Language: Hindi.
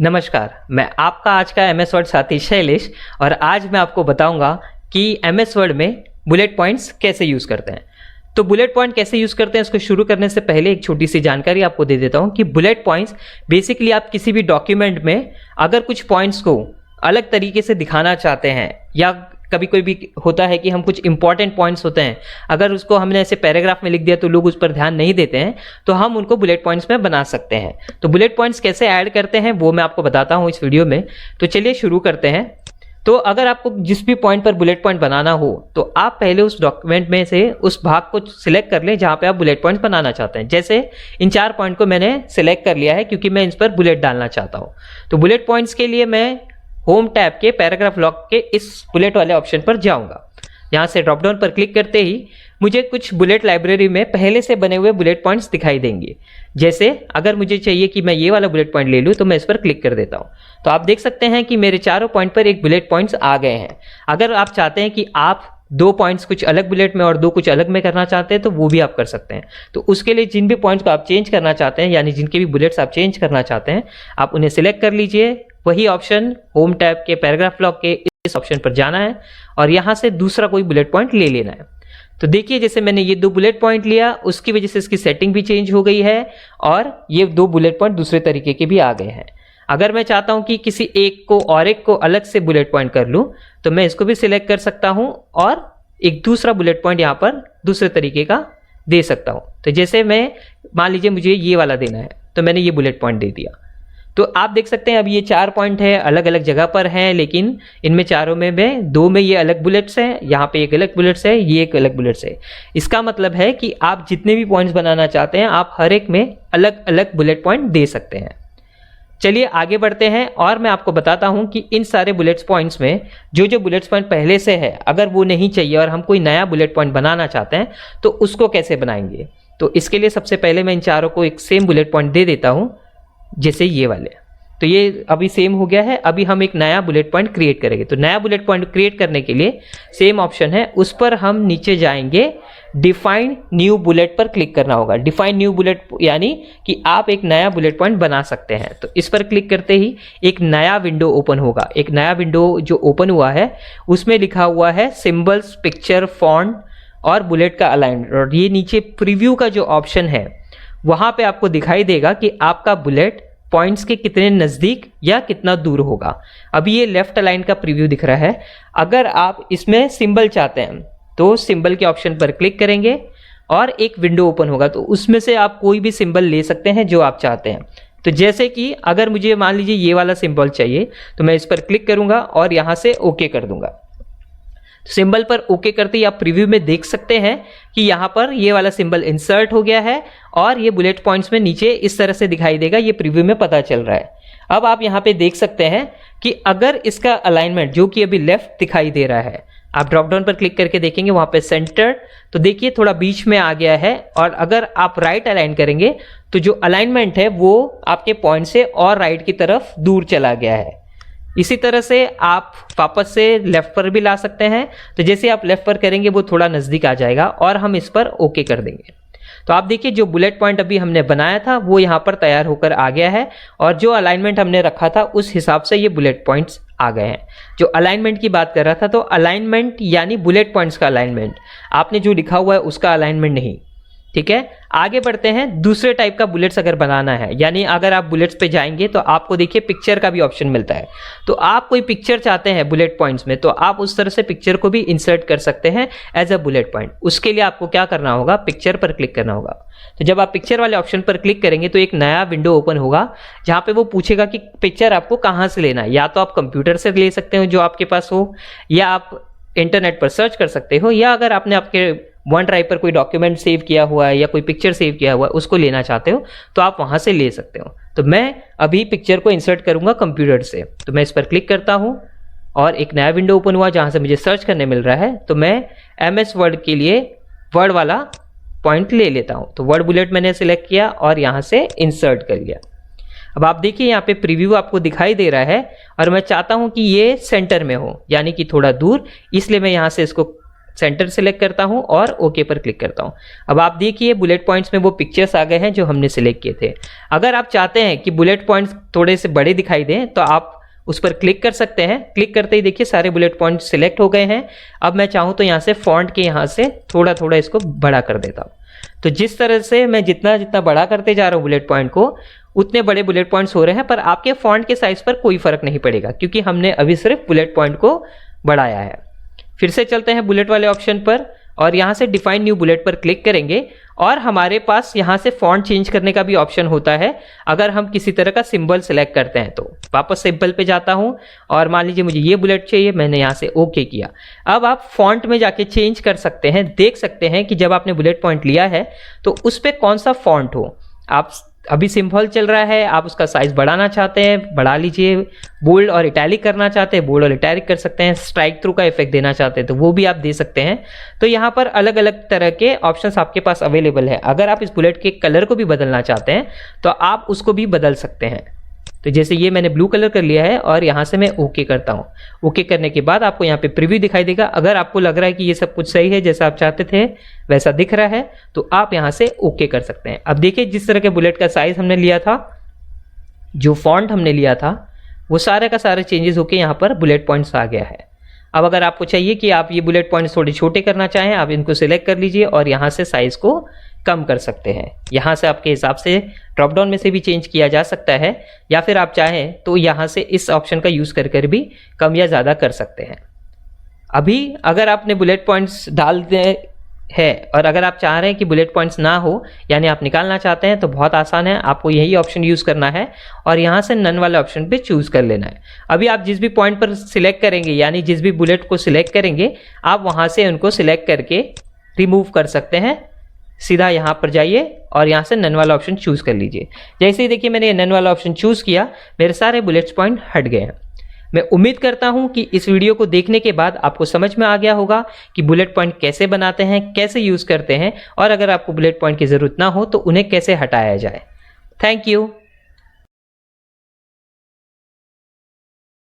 नमस्कार, मैं आपका आज का एमएस वर्ड साथी शैलेश और आज मैं आपको बताऊंगा कि एमएस वर्ड में बुलेट पॉइंट्स कैसे यूज़ करते हैं। तो बुलेट पॉइंट कैसे यूज़ करते हैं इसको शुरू करने से पहले एक छोटी सी जानकारी आपको दे देता हूं कि बुलेट पॉइंट्स बेसिकली आप किसी भी डॉक्यूमेंट में अगर कुछ पॉइंट्स को अलग तरीके से दिखाना चाहते हैं या कभी कोई भी होता है कि हम कुछ इंपॉर्टेंट पॉइंट्स होते हैं, अगर उसको हमने ऐसे पैराग्राफ में लिख दिया तो लोग उस पर ध्यान नहीं देते हैं, तो हम उनको बुलेट पॉइंट्स में बना सकते हैं। तो बुलेट पॉइंट्स कैसे ऐड करते हैं वो मैं आपको बताता हूं इस वीडियो में। तो चलिए शुरू करते हैं। तो अगर आपको जिस भी पॉइंट पर बुलेट पॉइंट बनाना हो तो आप पहले उस डॉक्यूमेंट में से उस भाग को सिलेक्ट कर लें जहां पे आप बुलेट पॉइंट्स बनाना चाहते हैं। जैसे इन 4 पॉइंट को मैंने सिलेक्ट कर लिया है क्योंकि मैं इस पर बुलेट डालना चाहता हूं। तो बुलेट पॉइंट्स के लिए मैं होम टैब के पैराग्राफ लॉक के इस बुलेट वाले ऑप्शन पर जाऊंगा। यहाँ से ड्रॉप डाउन पर क्लिक करते ही मुझे कुछ बुलेट लाइब्रेरी में पहले से बने हुए बुलेट पॉइंट्स दिखाई देंगे। जैसे अगर मुझे चाहिए कि मैं ये वाला बुलेट पॉइंट ले लूँ तो मैं इस पर क्लिक कर देता हूँ। तो आप देख सकते हैं कि मेरे चारों पॉइंट पर एक बुलेट पॉइंट्स आ गए हैं। अगर आप चाहते हैं कि आप 2 पॉइंट्स कुछ अलग बुलेट में और 2 कुछ अलग में करना चाहते हैं तो वो भी आप कर सकते हैं। तो उसके लिए जिन भी पॉइंट्स को आप चेंज करना चाहते हैं, यानी जिनके भी बुलेट्स आप चेंज करना चाहते हैं, आप उन्हें सिलेक्ट कर लीजिए। वही ऑप्शन होम टैब के पैराग्राफ लॉक के इस ऑप्शन पर जाना है और यहाँ से दूसरा कोई बुलेट पॉइंट ले लेना है। तो देखिए जैसे मैंने ये 2 बुलेट पॉइंट लिया, उसकी वजह से इसकी सेटिंग भी चेंज हो गई है और ये 2 बुलेट पॉइंट दूसरे तरीके के भी आ गए हैं। अगर मैं चाहता हूं कि किसी एक को अलग से बुलेट पॉइंट कर लूं तो मैं इसको भी सिलेक्ट कर सकता हूं और एक दूसरा बुलेट पॉइंट यहां पर दूसरे तरीके का दे सकता हूं। तो जैसे मैं मान लीजिए मुझे ये वाला देना है तो मैंने ये बुलेट पॉइंट दे दिया। तो आप देख सकते हैं अब ये 4 पॉइंट है, अलग अलग जगह पर हैं, लेकिन इनमें चारों में 2 में ये अलग बुलेट्स हैं, यहाँ पे एक अलग बुलेट्स है, ये एक अलग बुलेट्स है। इसका मतलब है कि आप जितने भी पॉइंट्स बनाना चाहते हैं आप हर एक में अलग अलग बुलेट पॉइंट दे सकते हैं। चलिए आगे बढ़ते हैं और मैं आपको बताता हूं कि इन सारे बुलेट्स पॉइंट्स में जो बुलेट्स पॉइंट पहले से है अगर वो नहीं चाहिए और हम कोई नया बुलेट पॉइंट बनाना चाहते हैं तो उसको कैसे बनाएंगे। तो इसके लिए सबसे पहले मैं इन चारों को एक सेम बुलेट पॉइंट दे देता हूं, जैसे ये वाले। तो ये अभी सेम हो गया है। अभी हम एक नया बुलेट पॉइंट क्रिएट करेंगे। तो नया बुलेट पॉइंट क्रिएट करने के लिए सेम ऑप्शन है, उस पर हम नीचे जाएंगे, डिफाइन न्यू बुलेट पर क्लिक करना होगा। डिफाइन न्यू बुलेट यानी कि आप एक नया बुलेट पॉइंट बना सकते हैं। तो इस पर क्लिक करते ही एक नया विंडो ओपन होगा। एक नया विंडो जो ओपन हुआ है उसमें लिखा हुआ है सिंबल्स, पिक्चर, फॉन्ट और बुलेट का अलाइनमेंट। और ये नीचे प्रीव्यू का जो ऑप्शन है वहां पे आपको दिखाई देगा कि आपका बुलेट पॉइंट्स के कितने नज़दीक या कितना दूर होगा। अभी ये लेफ्ट अलाइन का प्रीव्यू दिख रहा है। अगर आप इसमें सिंबल चाहते हैं तो सिंबल के ऑप्शन पर क्लिक करेंगे और एक विंडो ओपन होगा। तो उसमें से आप कोई भी सिंबल ले सकते हैं जो आप चाहते हैं। तो जैसे कि अगर मुझे मान लीजिए ये वाला सिंबल चाहिए तो मैं इस पर क्लिक करूंगा और यहाँ से ओके कर दूंगा। सिंबल पर ओके करते ही आप प्रीव्यू में देख सकते हैं कि यहाँ पर ये वाला सिंबल इंसर्ट हो गया है और ये बुलेट पॉइंट्स में नीचे इस तरह से दिखाई देगा। ये प्रीव्यू में पता चल रहा है। अब आप यहाँ पे देख सकते हैं कि अगर इसका अलाइनमेंट जो कि अभी लेफ्ट दिखाई दे रहा है, आप ड्रॉप डाउन पर क्लिक करके देखेंगे वहां पे सेंटर, तो देखिए थोड़ा बीच में आ गया है। और अगर आप राइट अलाइन करेंगे तो जो अलाइनमेंट है वो आपके पॉइंट से और राइट की तरफ दूर चला गया है। इसी तरह से आप वापस से लेफ्ट पर भी ला सकते हैं। तो जैसे आप लेफ्ट पर करेंगे वो थोड़ा नज़दीक आ जाएगा और हम इस पर ओके कर देंगे। तो आप देखिए जो बुलेट पॉइंट अभी हमने बनाया था वो यहाँ पर तैयार होकर आ गया है और जो अलाइनमेंट हमने रखा था उस हिसाब से ये बुलेट पॉइंट्स आ गए हैं। जो अलाइनमेंट की बात कर रहा था तो अलाइनमेंट यानी बुलेट पॉइंट्स का अलाइनमेंट, आपने जो लिखा हुआ है उसका अलाइनमेंट नहीं। ठीक है, आगे बढ़ते हैं। दूसरे टाइप का बुलेट्स अगर बनाना है, यानी अगर आप बुलेट्स पे जाएंगे तो आपको देखिए पिक्चर का भी ऑप्शन मिलता है। तो आप कोई पिक्चर चाहते हैं बुलेट पॉइंट्स में तो आप उस तरह से पिक्चर को भी इंसर्ट कर सकते हैं एज अ बुलेट पॉइंट। उसके लिए आपको क्या करना होगा, पिक्चर पर क्लिक करना होगा। तो जब आप पिक्चर वाले ऑप्शन पर क्लिक करेंगे तो एक नया विंडो ओपन होगा जहां पे वो पूछेगा कि पिक्चर आपको कहां से लेना है। या तो आप कंप्यूटर से ले सकते हो जो आपके पास हो, या आप इंटरनेट पर सर्च कर सकते हो, या अगर आपने आपके वन ड्राइव पर कोई डॉक्यूमेंट सेव किया हुआ है या कोई पिक्चर सेव किया हुआ है उसको लेना चाहते हो तो आप वहां से ले सकते हो। तो मैं अभी पिक्चर को इंसर्ट करूंगा कंप्यूटर से। तो मैं इस पर क्लिक करता हूं और एक नया विंडो ओपन हुआ जहां से मुझे सर्च करने मिल रहा है। तो मैं एमएस वर्ड के लिए वर्ड वाला पॉइंट ले लेता हूं। तो वर्ड बुलेट मैंने सिलेक्ट किया और यहां से इंसर्ट कर लिया। अब आप देखिए यहाँ पे प्रीव्यू आपको दिखाई दे रहा है और मैं चाहता हूं कि ये सेंटर में हो, यानी कि थोड़ा दूर, इसलिए मैं यहाँ से इसको सेंटर सेलेक्ट करता हूं और ओके पर क्लिक करता हूं। अब आप देखिए बुलेट पॉइंट्स में वो पिक्चर्स आ गए हैं जो हमने सिलेक्ट किए थे। अगर आप चाहते हैं कि बुलेट पॉइंट्स थोड़े से बड़े दिखाई दें तो आप उस पर क्लिक कर सकते हैं। क्लिक करते ही देखिए सारे बुलेट पॉइंट्स सिलेक्ट हो गए हैं। अब मैं चाहूँ तो यहाँ से फॉन्ट के यहाँ से थोड़ा थोड़ा इसको बड़ा कर देता हूँ। तो जिस तरह से मैं जितना जितना बड़ा करते जा रहा हूँ बुलेट पॉइंट को, उतने बड़े बुलेट पॉइंट्स हो रहे हैं, पर आपके फॉन्ट के साइज पर कोई फर्क नहीं पड़ेगा क्योंकि हमने अभी सिर्फ बुलेट पॉइंट को बढ़ाया है। फिर से चलते हैं बुलेट वाले ऑप्शन पर और यहाँ से डिफाइन न्यू बुलेट पर क्लिक करेंगे और हमारे पास यहाँ से फॉन्ट चेंज करने का भी ऑप्शन होता है अगर हम किसी तरह का सिंबल सेलेक्ट करते हैं। तो वापस सिंबल पे जाता हूँ और मान लीजिए मुझे ये बुलेट चाहिए, मैंने यहाँ से ओके किया। अब आप फॉन्ट में जाके चेंज कर सकते हैं, देख सकते हैं कि जब आपने बुलेट पॉइंट लिया है तो उस पर कौन सा फॉन्ट हो। आप अभी सिंपल चल रहा है, आप उसका साइज बढ़ाना चाहते हैं बढ़ा लीजिए, बोल्ड और इटैलिक करना चाहते हैं बोल्ड और इटैलिक कर सकते हैं, स्ट्राइक थ्रू का इफेक्ट देना चाहते हैं तो वो भी आप दे सकते हैं। तो यहाँ पर अलग अलग तरह के ऑप्शंस आपके पास अवेलेबल है। अगर आप इस बुलेट के कलर को भी बदलना चाहते हैं तो आप उसको भी बदल सकते हैं। तो जैसे ये मैंने ब्लू कलर कर लिया है और यहाँ से मैं ओके करता हूँ। ओके करने के बाद आपको यहाँ पे प्रीव्यू दिखाई देगा। अगर आपको लग रहा है कि ये सब कुछ सही है जैसा आप चाहते थे वैसा दिख रहा है तो आप यहाँ से ओके कर सकते हैं। अब देखिए जिस तरह के बुलेट का साइज हमने लिया था, जो फॉन्ट हमने लिया था, वो सारे का सारे चेंजेस होके यहाँ पर बुलेट पॉइंट्स आ गया है। अब अगर आपको चाहिए कि आप ये बुलेट पॉइंट्स थोड़े छोटे करना चाहें, आप इनको सिलेक्ट कर लीजिए और यहाँ से साइज को कम कर सकते हैं। यहाँ से आपके हिसाब से ड्रॉप डाउन में से भी चेंज किया जा सकता है या फिर आप चाहें तो यहाँ से इस ऑप्शन का यूज़ कर भी कम या ज़्यादा कर सकते हैं। अभी अगर आपने बुलेट पॉइंट्स डाल दे है और अगर आप चाह रहे हैं कि बुलेट पॉइंट्स ना हो यानी आप निकालना चाहते हैं तो बहुत आसान है, आपको यही ऑप्शन यूज़ करना है और यहाँ से नन वाले ऑप्शन पे चूज़ कर लेना है। अभी आप जिस भी पॉइंट पर सिलेक्ट करेंगे यानी जिस भी बुलेट को सिलेक्ट करेंगे आप वहाँ से उनको सिलेक्ट करके रिमूव कर सकते हैं। सीधा यहाँ पर जाइए और यहाँ से नन वाला ऑप्शन चूज़ कर लीजिए। जैसे ही देखिए मैंने ये नन वाला ऑप्शन चूज़ किया, मेरे सारे बुलेट्स पॉइंट हट गए हैं। मैं उम्मीद करता हूं कि इस वीडियो को देखने के बाद आपको समझ में आ गया होगा कि बुलेट पॉइंट कैसे बनाते हैं, कैसे यूज़ करते हैं और अगर आपको बुलेट पॉइंट की ज़रूरत ना हो तो उन्हें कैसे हटाया जाए। Thank you.